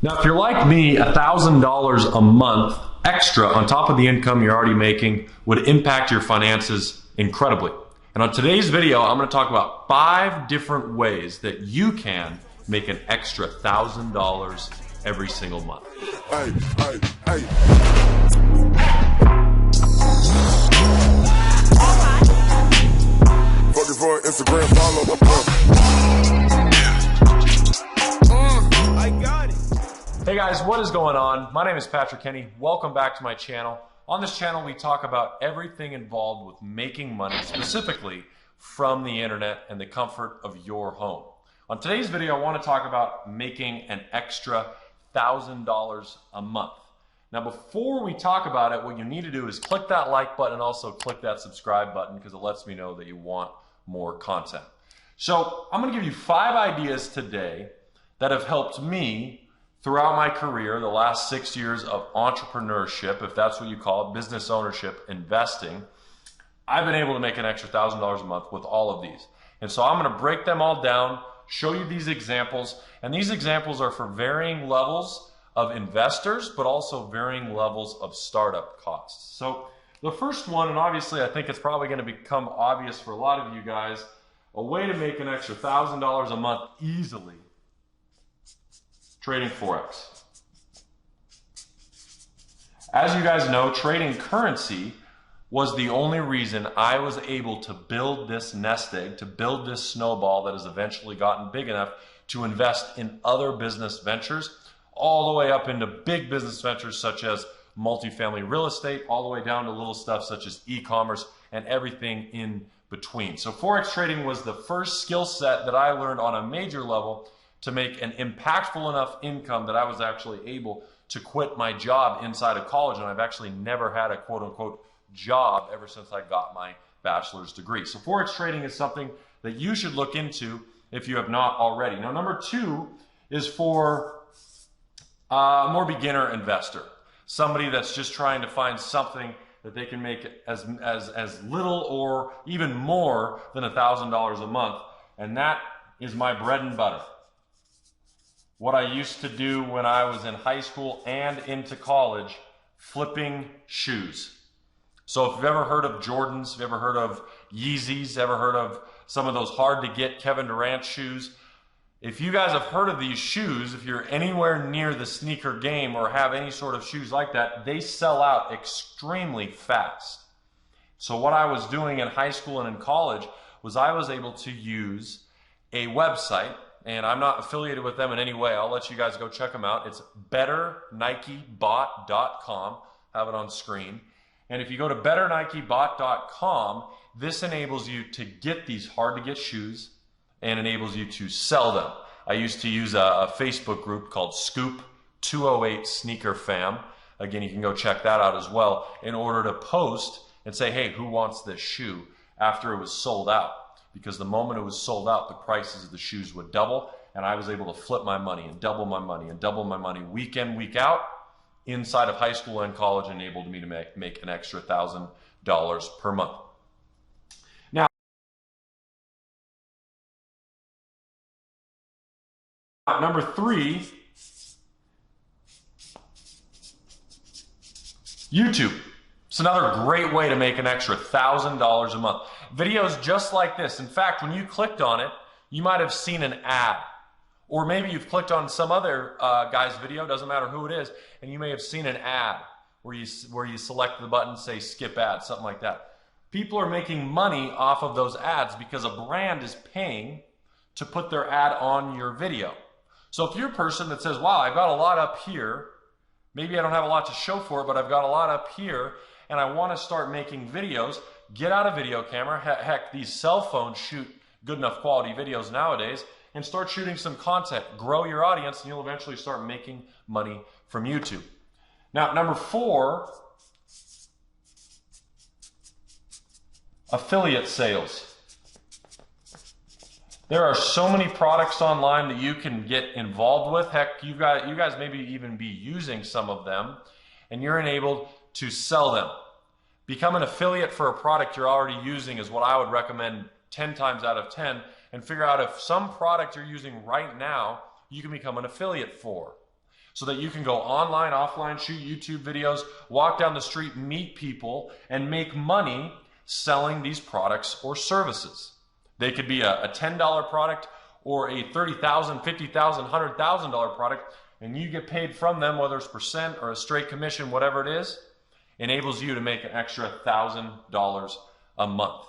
Now, if you're like me, $1,000 a month extra on top of the income you're already making would impact your finances incredibly. And on today's video, I'm going to talk about 5 different ways that you can make an extra $1,000 every single month. Hey, hey, hey. Fucking for Instagram follow. I got it. Hey guys, what is going on? My name is Patrick Kenny. Welcome back to my channel. On this channel, we talk about everything involved with making money, specifically from the internet and the comfort of your home. On today's video, I want to talk about making an extra $1,000 a month. Now, before we talk about it, what you need to do is click that like button and also click that subscribe button because it lets me know that you want more content. So I'm going to give you 5 ideas today that have helped me throughout my career, the last 6 years of entrepreneurship, if that's what you call it, business ownership, investing. I've been able to make an extra $1,000 a month with all of these. And so I'm going to break them all down, show you these examples, and these examples are for varying levels of investors, but also varying levels of startup costs. So the first one, and obviously I think it's probably going to become obvious for a lot of you guys, a way to make an extra $1,000 a month easily: trading Forex. As you guys know, trading currency was the only reason I was able to build this nest egg, to build this snowball that has eventually gotten big enough to invest in other business ventures, all the way up into big business ventures such as multifamily real estate, all the way down to little stuff such as e-commerce and everything in between. So Forex trading was the first skill set that I learned on a major level to make an impactful enough income that I was actually able to quit my job inside of college, and I've actually never had a quote-unquote job ever since I got my bachelor's degree. So Forex trading is something that you should look into if you have not already. Now, number 2 is for a more beginner investor, somebody that's just trying to find something that they can make as little or even more than $1,000 a month, and that is my bread and butter. What I used to do when I was in high school and into college, flipping shoes. So if you've ever heard of Jordans, if you've ever heard of Yeezys, ever heard of some of those hard to get Kevin Durant shoes, if you guys have heard of these shoes, if you're anywhere near the sneaker game or have any sort of shoes like that, they sell out extremely fast. So what I was doing in high school and in college was I was able to use a website, and I'm not affiliated with them in any way. I'll let you guys go check them out. It's betternikebot.com. Have it on screen. And if you go to betternikebot.com, this enables you to get these hard-to-get shoes and enables you to sell them. I used to use a Facebook group called Scoop 208 Sneaker Fam. Again, you can go check that out as well in order to post and say, hey, who wants this shoe after it was sold out? Because the moment it was sold out, the prices of the shoes would double, and I was able to flip my money and double my money and double my money week in, week out inside of high school and college, enabled me to make an extra $1,000 per month. Now, number 3, YouTube. It's another great way to make an extra $1,000 a month. Videos just like this. In fact, when you clicked on it, you might have seen an ad. Or maybe you've clicked on some other guy's video, doesn't matter who it is, and you may have seen an ad where you select the button, say skip ad, something like that. People are making money off of those ads because a brand is paying to put their ad on your video. So if you're a person that says, wow, I've got a lot up here, maybe I don't have a lot to show for it, but I've got a lot up here, and I want to start making videos, get out a video camera. Heck, these cell phones shoot good enough quality videos nowadays, and start shooting some content. Grow your audience, and you'll eventually start making money from YouTube. Now, number 4, affiliate sales. There are so many products online that you can get involved with. Heck, you guys maybe even be using some of them, and you're enabled to sell them. Become an affiliate for a product you're already using is what I would recommend 10 times out of 10, and figure out if some product you're using right now you can become an affiliate for. so that you can go online, offline, shoot YouTube videos, walk down the street, meet people, and make money selling these products or services. They could be a $10 product or a $30,000, $50,000, $100,000 product, and you get paid from them, whether it's percent or a straight commission, whatever it is, enables you to make an extra $1,000 a month.